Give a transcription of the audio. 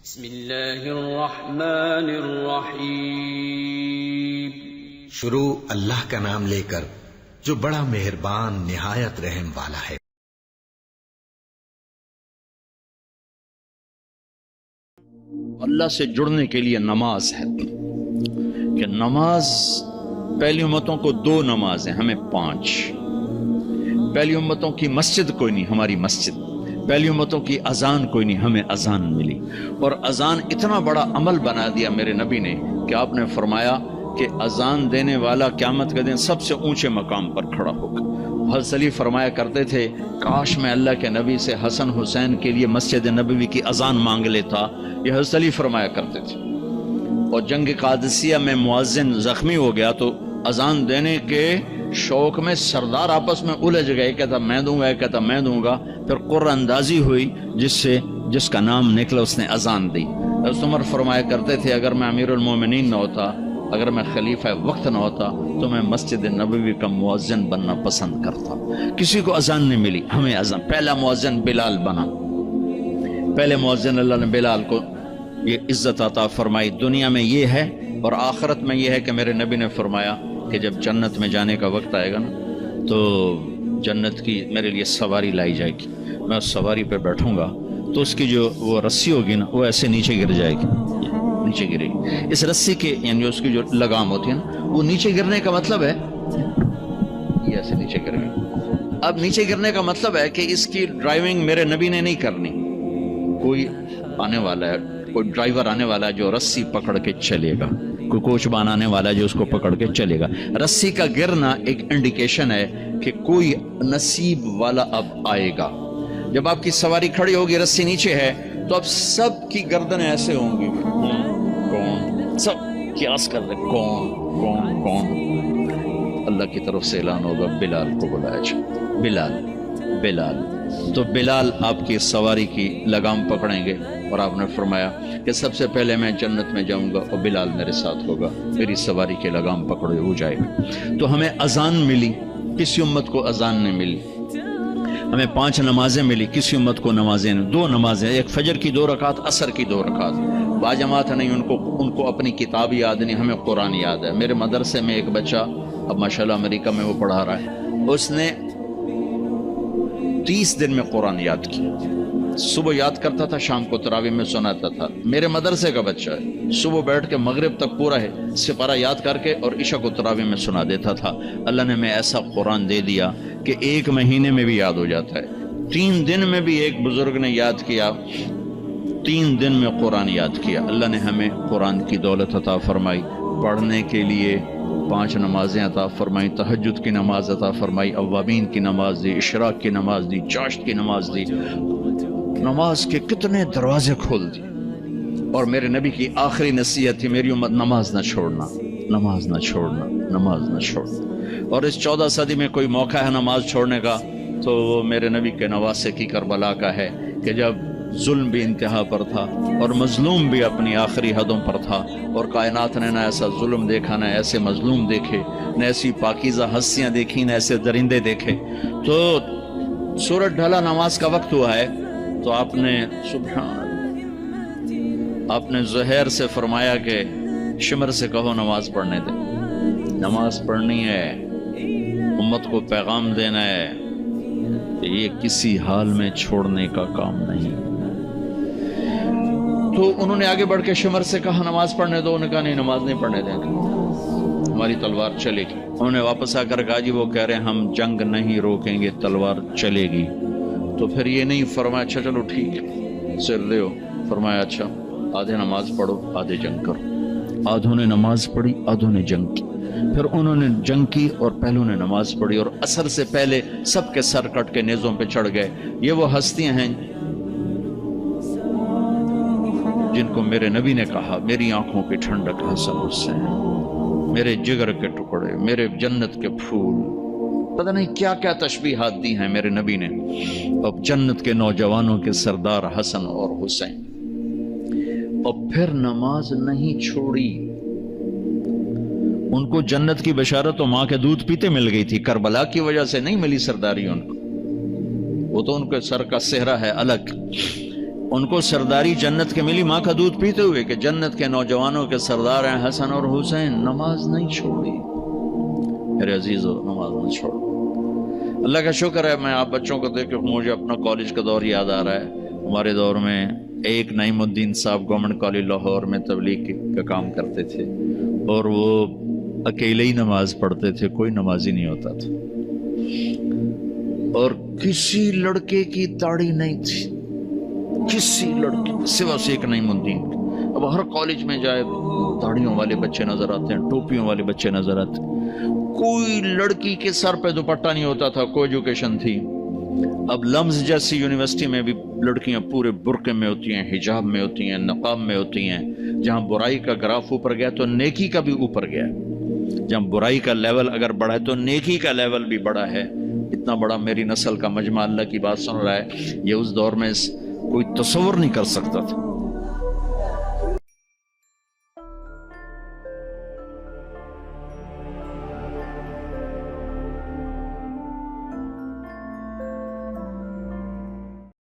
بسم اللہ الرحمن الرحیم۔ شروع اللہ کا نام لے کر جو بڑا مہربان نہایت رحم والا ہے۔ اللہ سے جڑنے کے لیے نماز ہے کہ نماز پہلی امتوں کو 2 نمازیں، ہمیں 5۔ پہلی امتوں کی مسجد کوئی نہیں، ہماری مسجد۔ پہلی امتوں کی اذان کوئی نہیں، ہمیں اذان ملی۔ اور اذان اتنا بڑا عمل بنا دیا میرے نبی نے کہ آپ نے فرمایا کہ اذان دینے والا قیامت کے دن سب سے اونچے مقام پر کھڑا ہوگا۔ حضرت علی فرمایا کرتے تھے کاش میں اللہ کے نبی سے حسن حسین کے لیے مسجد نبوی کی اذان مانگ لیتا، یہ حضرت علی فرمایا کرتے تھے۔ اور جنگ قادسیہ میں مؤذن زخمی ہو گیا تو اذان دینے کے شوق میں سردار آپس میں الجھ گئے، کہتا میں دوں گا، کہتا میں دوں گا۔ پھر قرہ اندازی ہوئی جس کا نام نکلا اس نے اذان دی۔ حضرت عمر فرمایا کرتے تھے اگر میں امیر المومنین نہ ہوتا، اگر میں خلیفہ وقت نہ ہوتا تو میں مسجد نبوی کا مؤذن بننا پسند کرتا۔ کسی کو اذان نہیں ملی، ہمیں اذان۔ پہلا مؤذن بلال بنا، پہلے مؤذن اللہ نے بلال کو یہ عزت عطا فرمائی۔ دنیا میں یہ ہے اور آخرت میں یہ ہے کہ میرے نبی نے فرمایا کہ جب جنت میں جانے کا وقت آئے گا نا تو جنت کی میرے لیے سواری لائی جائے گی، میں اس سواری پہ بیٹھوں گا تو اس کی جو وہ رسی ہوگی نا وہ ایسے نیچے گر جائے گی، نیچے گرے گی۔ اس رسی کے یعنی اس کی جو لگام ہوتی ہے نا وہ نیچے گرنے کا مطلب ہے یہ ایسے نیچے گر گئی۔ اب نیچے گرنے کا مطلب ہے کہ اس کی ڈرائیونگ میرے نبی نے نہیں کرنی، کوئی آنے والا ہے، کوئی ڈرائیور آنے والا ہے جو رسی پکڑ کے چلے گا، کوئی کوچ بان آنے والا ہے جو اس کو پکڑ کے چلے گا۔ رسی کا گرنا ایک انڈیکیشن ہے کہ کوئی نصیب والا اب آئے گا۔ جب آپ کی سواری کھڑی ہوگی، رسی نیچے ہے تو اب سب کی گردنیں ایسے ہوں گی، کون؟ سب قیاس کر رہے کون کون کون؟ اللہ کی طرف سے اعلان ہوگا بلال کو بلایا جائے، بلال بلال۔ تو بلال آپ کی سواری کی لگام پکڑیں گے اور آپ نے فرمایا کہ سب سے پہلے میں جنت میں جاؤں گا اور بلال میرے ساتھ ہوگا، میری سواری کی لگام پکڑے ہو جائے گا۔ تو ہمیں اذان ملی، کسی امت کو اذان نہیں ملی۔ ہمیں 5 نمازیں ملی، کسی امت کو نمازیں نہیں۔ 2 نمازیں، ایک فجر کی 2 رکعت، عصر کی 2 رکعت۔ باجماعت نہیں، ان کو اپنی کتاب یاد نہیں، ہمیں قرآن یاد ہے۔ میرے مدرسے میں ایک بچہ اب ماشاءاللہ امریکہ میں وہ پڑھا رہا ہے، اس نے 30 دن میں قرآن یاد کیا۔ صبح یاد کرتا تھا، شام کو تراویح میں سناتا تھا۔ میرے مدرسے کا بچہ ہے، صبح بیٹھ کے مغرب تک پورا ہے سپارہ یاد کر کے اور عشاء کو تراویح میں سنا دیتا تھا۔ اللہ نے ہمیں ایسا قرآن دے دیا کہ 1 مہینے میں بھی یاد ہو جاتا ہے۔ 3 دن میں بھی ایک بزرگ نے یاد کیا، 3 دن میں قرآن یاد کیا۔ اللہ نے ہمیں قرآن کی دولت عطا فرمائی، پڑھنے کے لیے 5 نمازیں عطا فرمائی، تہجد کی نماز عطا فرمائی، اوابین کی نماز دی، اشراق کی نماز دی، چاشت کی نماز دی۔ نماز کے کتنے دروازے کھول دی۔ اور میرے نبی کی آخری نصیحت تھی میری امت نماز نہ چھوڑنا، نماز نہ چھوڑنا، نماز نہ چھوڑنا۔ اور اس 14 صدی میں کوئی موقع ہے نماز چھوڑنے کا تو وہ میرے نبی کے نواسے کی کربلا کا ہے کہ جب ظلم بھی انتہا پر تھا اور مظلوم بھی اپنی آخری حدوں پر تھا، اور کائنات نے نہ ایسا ظلم دیکھا، نہ ایسے مظلوم دیکھے، نہ ایسی پاکیزہ ہستیاں دیکھی، نہ ایسے درندے دیکھے۔ تو سورج ڈھلا، نماز کا وقت ہوا ہے تو آپ نے زہیر سے فرمایا کہ شمر سے کہو نماز پڑھنے دے، نماز پڑھنی ہے، امت کو پیغام دینا ہے کہ یہ کسی حال میں چھوڑنے کا کام نہیں۔ تو انہوں نے آگے بڑھ کے شمر سے کہا نماز پڑھنے دو، انہوں نے کہا نہیں نماز نہیں پڑھنے دیں گے، ہماری تلوار چلے گی۔ انہوں نے واپس آ کر کہا جی وہ کہہ رہے ہیں ہم جنگ نہیں روکیں گے، تلوار چلے گی۔ تو پھر یہ نہیں فرمایا اچھا چلو ٹھیک ہے سر دے ہو، فرمایا اچھا آدھے نماز پڑھو آدھے جنگ کرو۔ آدھوں نے نماز پڑھی، آدھوں نے جنگ کی۔ پھر انہوں نے جنگ کی اور پہلوں نے نماز پڑھی، اور عصر سے پہلے سب کے سر کٹ کے نیزوں پہ چڑھ گئے۔ یہ وہ ہستیاں ہیں جن کو میرے نبی نے کہا میری آنکھوں کی ٹھنڈک حسن حسین، میرے جگر کے ٹکڑے، میرے جنت کے پھول، پتہ نہیں کیا کیا تشبیہات دی ہیں میرے نبی نے۔ اب جنت کے نوجوانوں کے سردار حسن اور حسین۔ اور پھر نماز نہیں چھوڑی۔ ان کو جنت کی بشارت تو ماں کے دودھ پیتے مل گئی تھی، کربلا کی وجہ سے نہیں ملی سرداری ان کو، وہ تو ان کے سر کا صحرا ہے الگ۔ ان کو سرداری جنت کے ملی ماں کا دودھ پیتے ہوئے کہ جنت کے نوجوانوں کے سردار ہیں حسن اور حسین، نماز نہیں چھوڑی۔ میرے عزیزو، نماز نہیں چھوڑ۔ اللہ کا شکر ہے، میں آپ بچوں کو دیکھ کے مجھے اپنا کالج کا دور یاد آ رہا ہے۔ ہمارے دور میں ایک نعیم الدین صاحب گورنمنٹ کالج لاہور میں تبلیغ کا کام کرتے تھے، اور وہ اکیلے ہی نماز پڑھتے تھے، کوئی نمازی نہیں ہوتا تھا، اور کسی لڑکے کی داڑھی نہیں تھی، کسی لڑکی سوا سے ایک نعیم الدین۔ اب ہر کالج میں جائے داڑھیوں والے بچے نظر آتے ہیں، ٹوپیوں والے بچے نظر آتے ہیں، کوئی لڑکی کے سر پہ دوپٹہ نہیں ہوتا تھا، کوئی ایجوکیشن تھی۔ اب لمز جیسی یونیورسٹی میں بھی لڑکیاں پورے برقعے میں ہوتی ہیں، حجاب میں ہوتی ہیں، نقاب میں ہوتی ہیں۔ جہاں برائی کا گراف اوپر گیا تو نیکی کا بھی اوپر گیا، جہاں برائی کا لیول اگر بڑھا ہے تو نیکی کا لیول بھی بڑا ہے۔ اتنا بڑا میری نسل کا مجمع اللہ کی بات سن رہا ہے، یہ اس دور میں کوئی تصور نہیں کر سکتا تھا۔